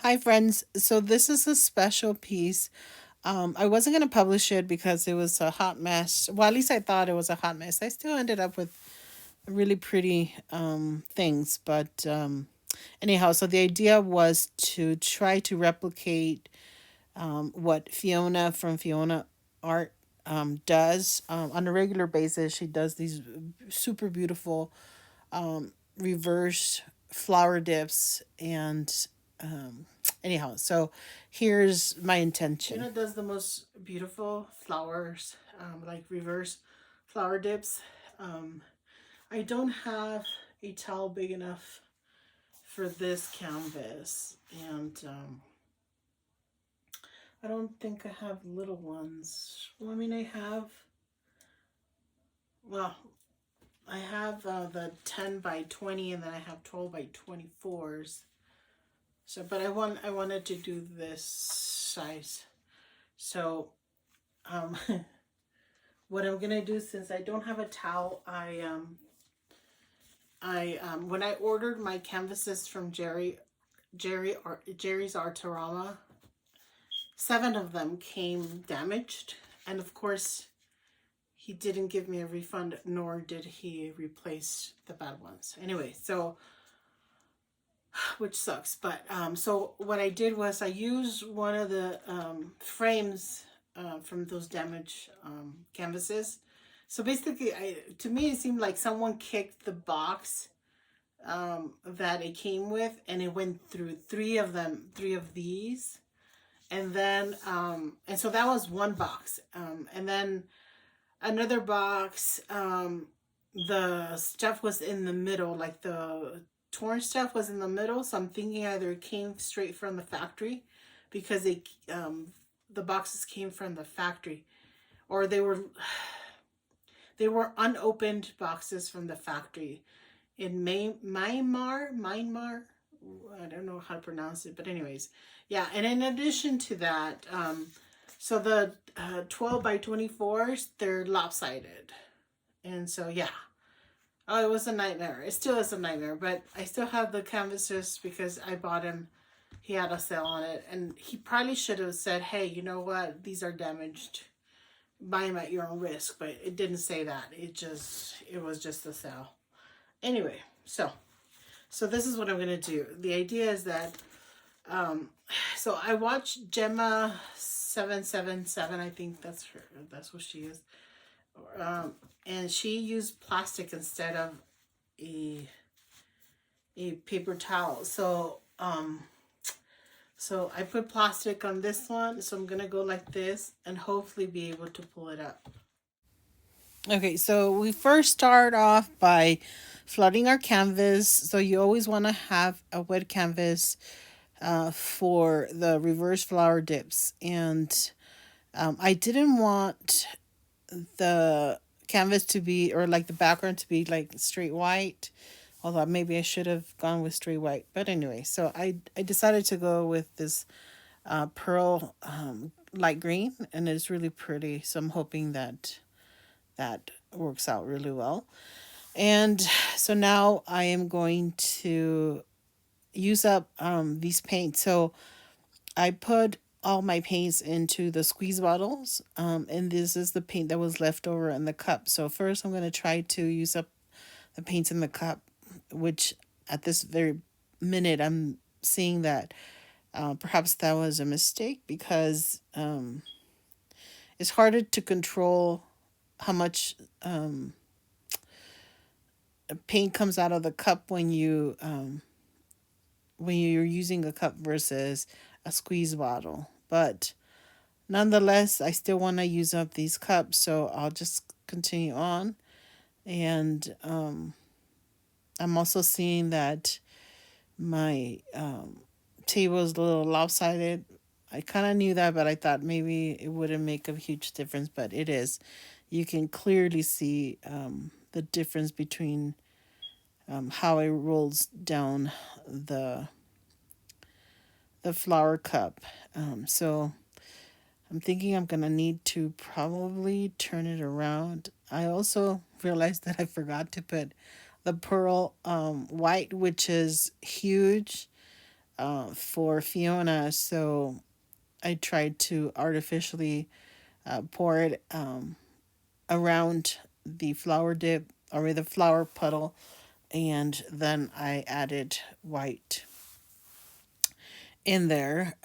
Hi, friends. So this is a special piece. I wasn't going to publish it because it was a hot mess. Well, at least I thought it was a hot mess. I still ended up with really pretty things. But anyhow, so the idea was to try to replicate what Fiona from Fiona Art does on a regular basis. She does these super beautiful reverse flower dips and anyhow, so here's my intention. Fiona does the most beautiful flowers, like reverse flower dips. um, I don't have a towel big enough for this canvas, and I don't think I have little ones. Well, I mean, well, I have the 10 by 20, and then I have 12 by 24s. So, but I wanted to do this size. So, um, what I'm gonna do, since I don't have a towel, when I ordered my canvases from Jerry's Artarama, 7 of them came damaged, and of course, he didn't give me a refund, nor did he replace the bad ones. Anyway, so which sucks. But so what I did was I used one of the frames from those damaged canvases. So basically, to me, it seemed like someone kicked the box that it came with, and it went through 3 of them, 3 of these. And then, and so that was one box. And then another box, the stuff was in the middle, like the torn stuff was in the middle. So I'm thinking either it came straight from the factory, because the boxes came from the factory, or they were unopened boxes from the factory in Myanmar. I don't know how to pronounce it, but anyways, yeah. And in addition to that, so the 12 by 24s, they're lopsided, and so yeah. Oh, it was a nightmare. It still is a nightmare, but I still have the canvases because I bought him. He had a sale on it, and he probably should have said, "Hey, you know what? These are damaged. Buy them at your own risk." But it didn't say that. It was just a sale. Anyway, so this is what I'm gonna do. The idea is that, um, so I watched Gemma 777. I think that's her. That's what she is. Um, and she used plastic instead of a paper towel. So I put plastic on this one. So I'm gonna go like this and hopefully be able to pull it up. Okay, so we first start off by flooding our canvas. So you always want to have a wet canvas for the reverse flower dips. And I didn't want the canvas to be, or like the background to be like straight white. Although maybe I should have gone with straight white. But anyway, so I decided to go with this pearl light green, and it's really pretty. So I'm hoping that that works out really well. And so now I am going to use up these paints. So I put all my paints into the squeeze bottles, and this is the paint that was left over in the cup. So first I'm going to try to use up the paints in the cup, which at this very minute I'm seeing that perhaps that was a mistake, because it's harder to control how much paint comes out of the cup when you're using a cup versus a squeeze bottle. But nonetheless, I still want to use up these cups, so I'll just continue on. And I'm also seeing that my table is a little lopsided. I kind of knew that, but I thought maybe it wouldn't make a huge difference, but it is. You can clearly see the difference between how it rolls down the the flower cup. So I'm thinking I'm gonna need to probably turn it around. I also realized that I forgot to put the pearl white, which is huge. for Fiona. So I tried to artificially pour it around the flower dip or the flower puddle, and then I added white in there.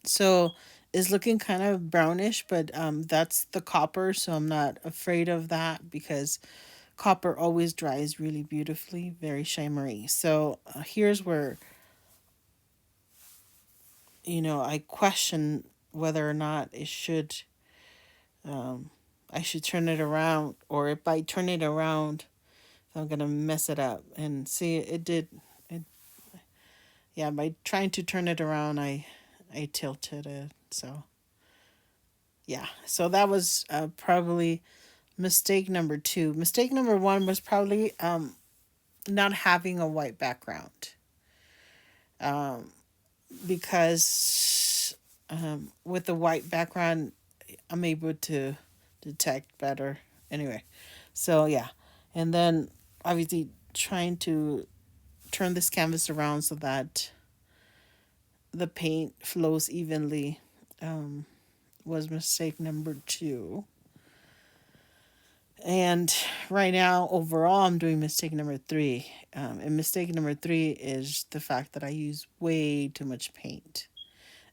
So it's looking kind of brownish, but that's the copper, so I'm not afraid of that because copper always dries really beautifully, very shimmery. So here's where I question whether or not I should turn it around, or if I turn it around, I'm gonna mess it up. And see, it did. It, yeah, by trying to turn it around, I tilted it. So yeah, so that was probably mistake number two. Mistake number one was probably not having a white background, because with the white background, I'm able to detect better. Anyway, so yeah, and then obviously trying to turn this canvas around so that the paint flows evenly was mistake number two. And right now, overall, I'm doing mistake number three. And mistake number three is the fact that I use way too much paint.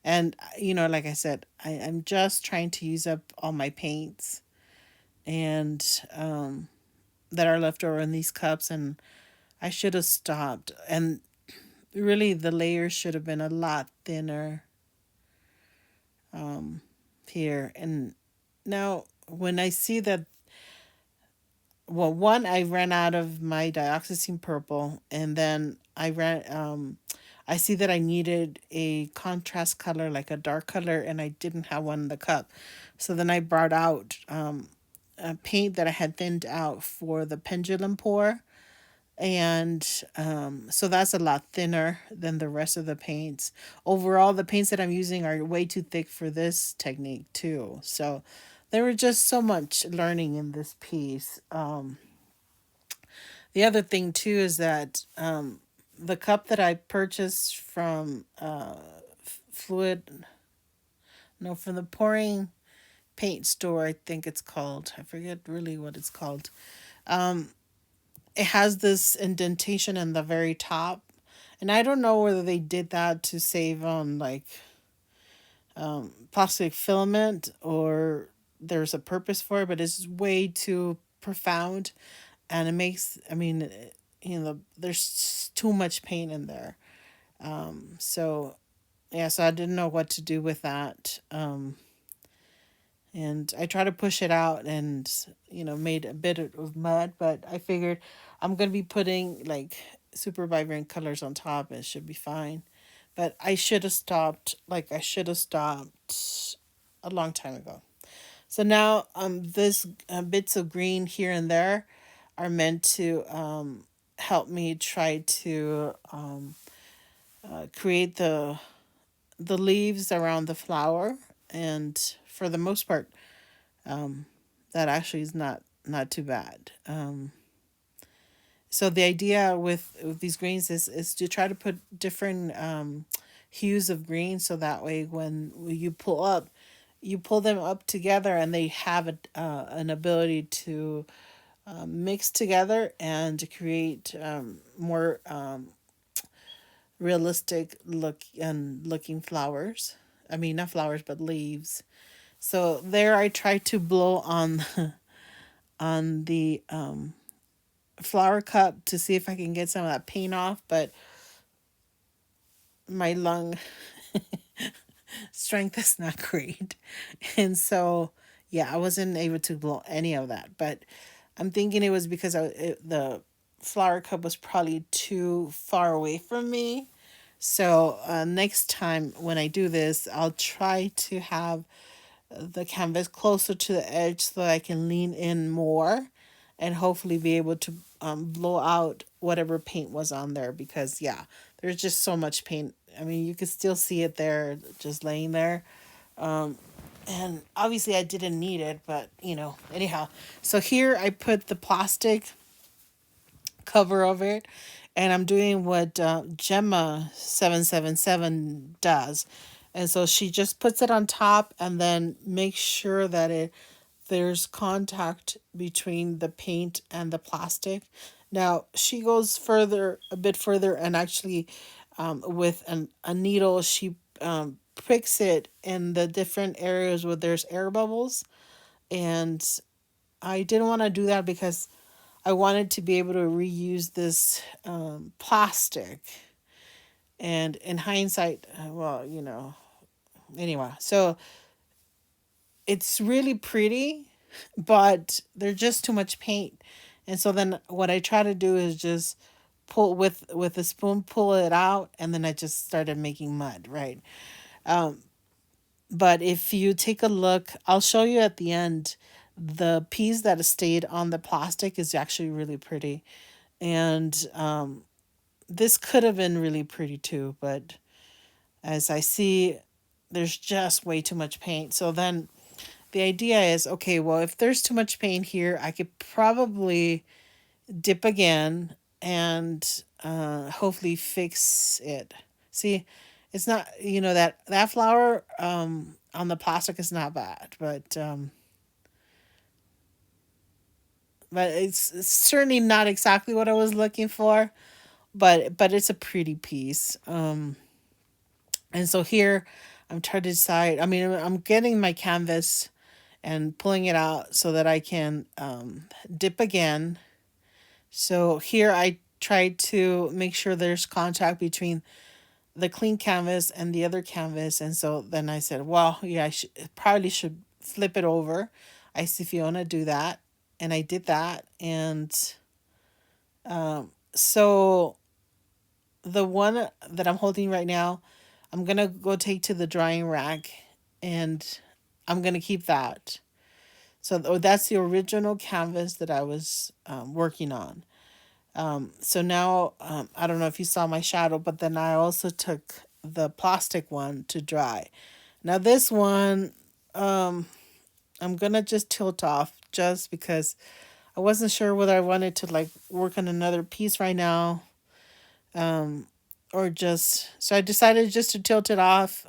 And, like I said, I'm just trying to use up all my paints and that are left over in these cups. And I should have stopped. And really, the layers should have been a lot thinner here. And now, when I see that, well, one, I ran out of my dioxazine purple, and then I see that I needed a contrast color, like a dark color, and I didn't have one in the cup. So then I brought out a paint that I had thinned out for the pendulum pour. And so that's a lot thinner than the rest of the paints. Overall, the paints that I'm using are way too thick for this technique, too. So there was just so much learning in this piece. The other thing too is that the cup that I purchased from fluid, no, from the pouring paint store, I think it's called. I forget really what it's called. It has this indentation in the very top, and I don't know whether they did that to save on like plastic filament or there's a purpose for it, but it's way too profound, and it makes. I mean, there's too much paint in there. So yeah, so I didn't know what to do with that. And I tried to push it out and made a bit of mud, but I figured I'm gonna be putting like super vibrant colors on top. And it should be fine. But I should have stopped. Like I should have stopped a long time ago. So now this bits of green here and there are meant to help me try to create the leaves around the flower, and for the most part, that actually is not too bad. So the idea with these greens is to try to put different hues of green, so that way when you pull them up together, and they have an ability to mix together and create more realistic looking flowers. I mean, not flowers, but leaves. So there, I try to blow on on the flower cup to see if I can get some of that paint off, but my lung strength is not great, and so yeah, I wasn't able to blow any of that. But I'm thinking it was because the flower cup was probably too far away from me. So next time when I do this, I'll try to have the canvas closer to the edge so that I can lean in more and hopefully be able to blow out whatever paint was on there, because yeah, there's just so much paint. I mean, you could still see it there just laying there. And obviously I didn't need it, but anyhow. So here I put the plastic cover over it, and I'm doing what Gemma 777 does. And so she just puts it on top and then makes sure that there's contact between the paint and the plastic. Now she goes further, a bit further, and actually, with a needle, she pricks it in the different areas where there's air bubbles. And I didn't want to do that because I wanted to be able to reuse this plastic. And in hindsight, well, anyway, so it's really pretty, but there's just too much paint. And so then what I try to do is just pull with a spoon, pull it out, and then I just started making mud, right? But if you take a look, I'll show you at the end. The piece that stayed on the plastic is actually really pretty. And this could have been really pretty too, but as I see, there's just way too much paint. So then the idea is, okay, well, if there's too much paint here, I could probably dip again and hopefully fix it. See, it's not, that flower on the plastic is not bad, but it's certainly not exactly what I was looking for. But it's a pretty piece. And so here, I'm trying to decide. I mean, I'm getting my canvas and pulling it out so that I can dip again. So here I tried to make sure there's contact between the clean canvas and the other canvas. And so then I said, well, yeah, probably should flip it over. I see Fiona do that. And I did that. And so the one that I'm holding right now, I'm going to go take to the drying rack and I'm going to keep that. So that's the original canvas that I was working on. So now, I don't know if you saw my shadow, but then I also took the plastic one to dry. Now this one, I'm gonna just tilt off just because I wasn't sure whether I wanted to like work on another piece right now, or just so I decided just to tilt it off.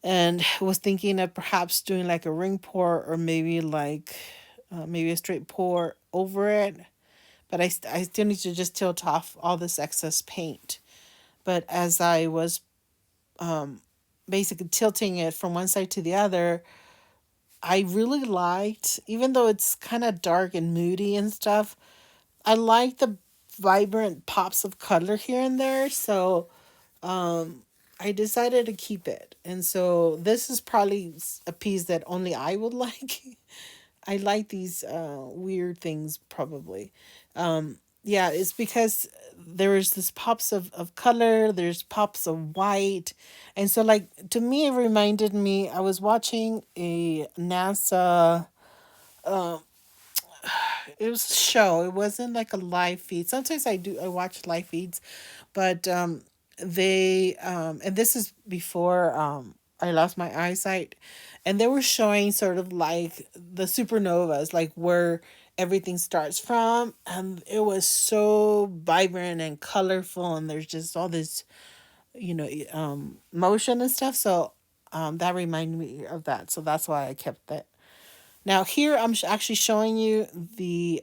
And was thinking of perhaps doing like a ring pour or maybe like maybe a straight pour over it. But I still need to just tilt off all this excess paint. But as I was basically tilting it from one side to the other, I really liked, even though it's kind of dark and moody and stuff, I like the vibrant pops of color here and there. So I decided to keep it. And so this is probably a piece that only I would like. I like these weird things probably. Yeah, it's because there is this pops of color, there's pops of white. And so like to me it reminded me I was watching a NASA, it was a show. It wasn't like a live feed. Sometimes I watch live feeds, but they and this is before I lost my eyesight, and they were showing sort of like the supernovas, like where everything starts from, and it was so vibrant and colorful, and there's just all this motion and stuff. So that reminded me of that. So that's why I kept that. Now here I'm actually showing you the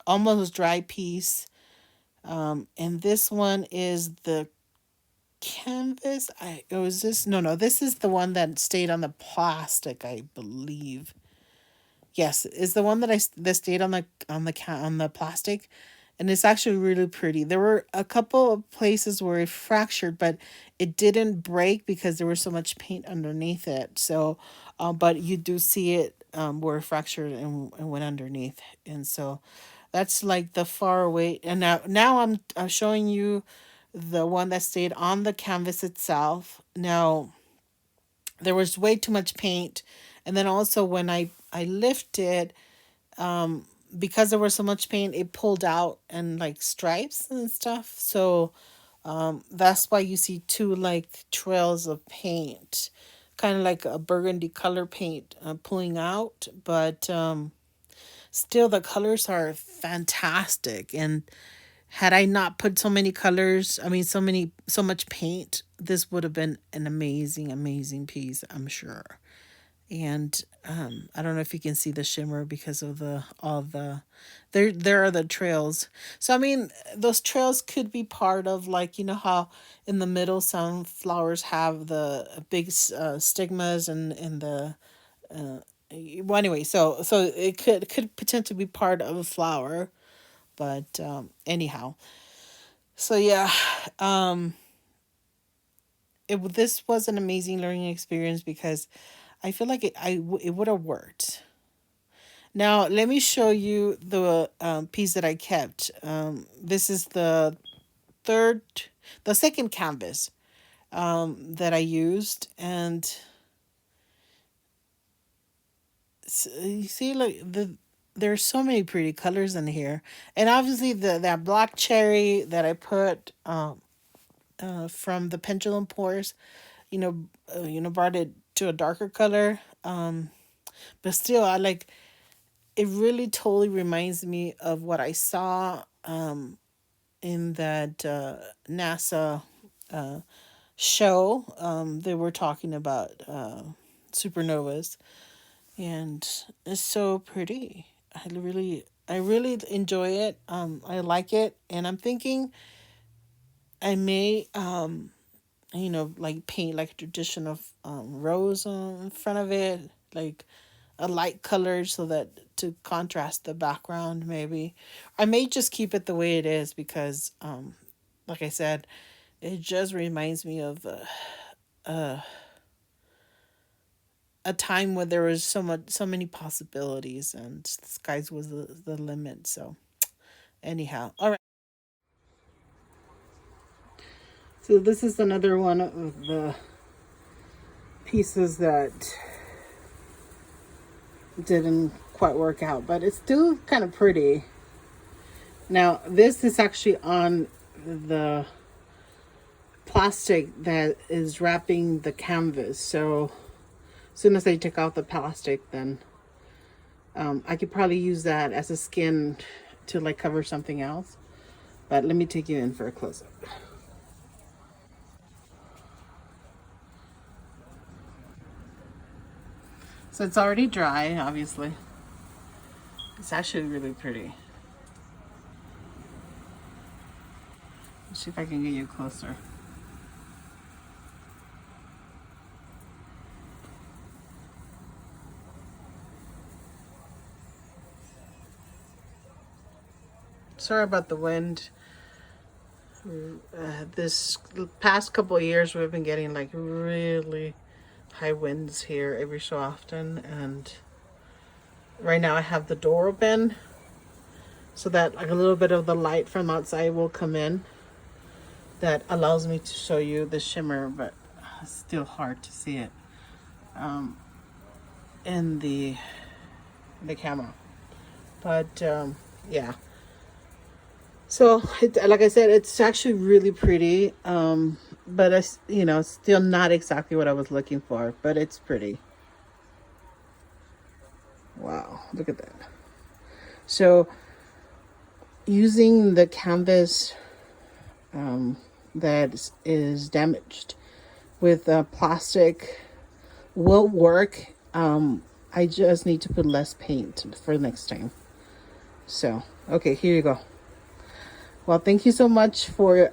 almost dry piece, and this one is the canvas. It was this. No, this is the one that stayed on the plastic, I believe. Yes, is the one that stayed on on the plastic, and it's actually really pretty. There were a couple of places where it fractured, but it didn't break because there was so much paint underneath it. So, but you do see it where it fractured and went underneath, and so that's like the far away. And now I'm showing you the one that stayed on the canvas itself. Now there was way too much paint, and then also when I lifted, because there was so much paint, it pulled out and like stripes and stuff. So that's why you see two like trails of paint, kind of like a burgundy color paint pulling out. But still, the colors are fantastic, and Had I not put so many colors, I mean, so much paint, this would have been an amazing, amazing piece, I'm sure. And I don't know if you can see the shimmer because of the all the there are the trails. So I mean, those trails could be part of, like, you know how in the middle some flowers have the big stigmas and the well, anyway, so it could potentially be part of a flower, but anyhow, so yeah, this was an amazing learning experience because I feel like it would have worked. Now, let me show you the piece that I kept. This is third, the second canvas that I used. And you see, like, there's so many pretty colors in here. And obviously, that black cherry that I put from the pendulum pours, brought it to a darker color. But still, I like it. Really, totally reminds me of what I saw in that NASA show. They were talking about supernovas, and it's so pretty. I really enjoy it. I like it, and I'm thinking I may, like paint like a traditional rose in front of it, like a light color, so that to contrast the background. Maybe I may just keep it the way it is because, like I said, it just reminds me of a time when there was so many possibilities, and the skies was the limit. So anyhow, all right. So this is another one of the pieces that didn't quite work out, but it's still kind of pretty. Now this is actually on the plastic that is wrapping the canvas. So as soon as I take off the plastic, then I could probably use that as a skin to like cover something else. But let me take you in for a close up. So it's already dry, obviously. It's actually really pretty. Let's see if I can get you closer. Sorry about the wind. This past couple of years, we've been getting like really high winds here every so often, and right now I have the door open so that like a little bit of the light from outside will come in. That allows me to show you the shimmer, but it's still hard to see it in the camera. But yeah. So, like I said, it's actually really pretty, but it's still not exactly what I was looking for, but it's pretty. Wow, look at that. So, using the canvas that is damaged with plastic will work. I just need to put less paint for next time. So, okay, here you go. Well, thank you so much for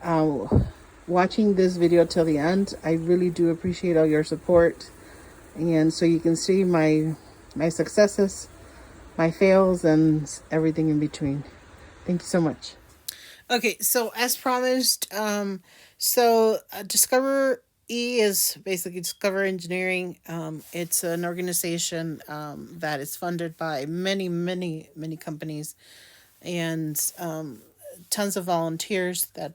watching this video till the end. I really do appreciate all your support. And so you can see my successes, my fails, and everything in between. Thank you so much. Okay, so as promised, Discover E is basically Discover Engineering. It's an organization that is funded by many, many, many companies, and tons of volunteers that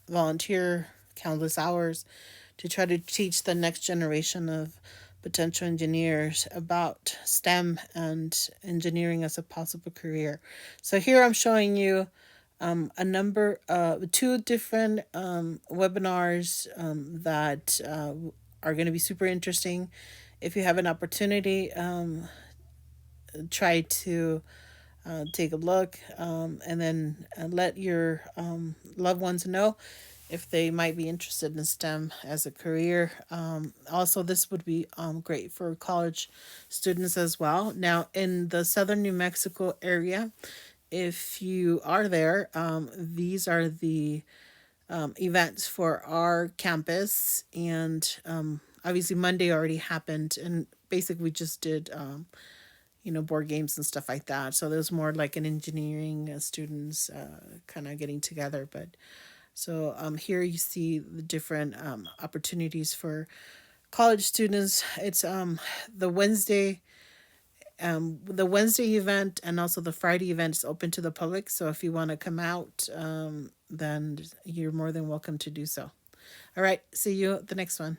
volunteer countless hours to try to teach the next generation of potential engineers about STEM and engineering as a possible career. So here I'm showing you a number two different webinars that are going to be super interesting. If you have an opportunity, try to take a look, and then let your loved ones know if they might be interested in STEM as a career. Also, this would be great for college students as well. Now, in the southern New Mexico area, if you are there, these are the events for our campus. And obviously, Monday already happened, and basically, we just did. Board games and stuff like that. So there's more like an engineering students kind of getting together. But so here you see the different opportunities for college students. It's the Wednesday event and also the Friday event is open to the public. So if you want to come out, then you're more than welcome to do so. All right, see you at the next one.